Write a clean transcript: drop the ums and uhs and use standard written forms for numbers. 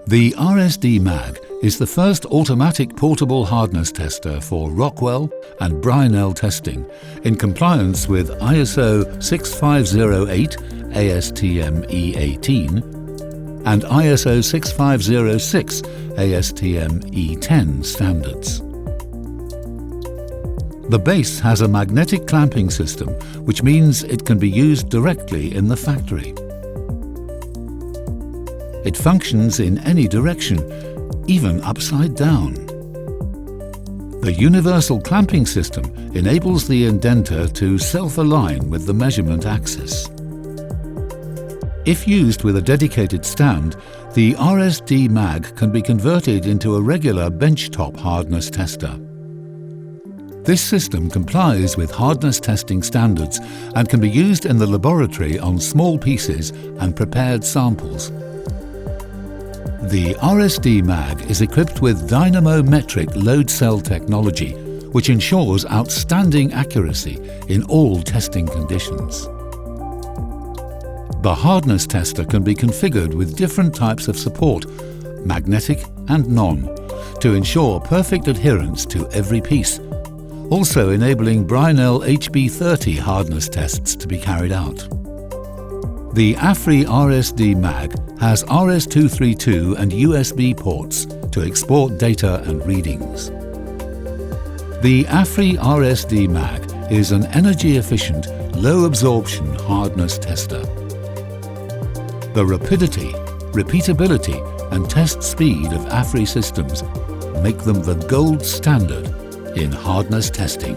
The RSD MAG is the first automatic portable hardness tester for Rockwell and Brinell testing in compliance with ISO 6508 ASTM E18 and ISO 6506 ASTM E10 standards. The base has a magnetic clamping system, which means it can be used directly in the factory. It functions in any direction, even upside down. The universal clamping system enables the indenter to self-align with the measurement axis. If used with a dedicated stand, the RSD MAG can be converted into a regular benchtop hardness tester. This system complies with hardness testing standards and can be used in the laboratory on small pieces and prepared samples. The RSD MAG is equipped with dynamometric load cell technology, which ensures outstanding accuracy in all testing conditions. The hardness tester can be configured with different types of support, magnetic and non, to ensure perfect adherence to every piece, also enabling Brinell HB30 hardness tests to be carried out. The Affri RSD MAG has RS-232 and USB ports to export data and readings. The Affri RSD MAG is an energy-efficient, low-absorption hardness tester. The rapidity, repeatability and test speed of Affri systems make them the gold standard in hardness testing.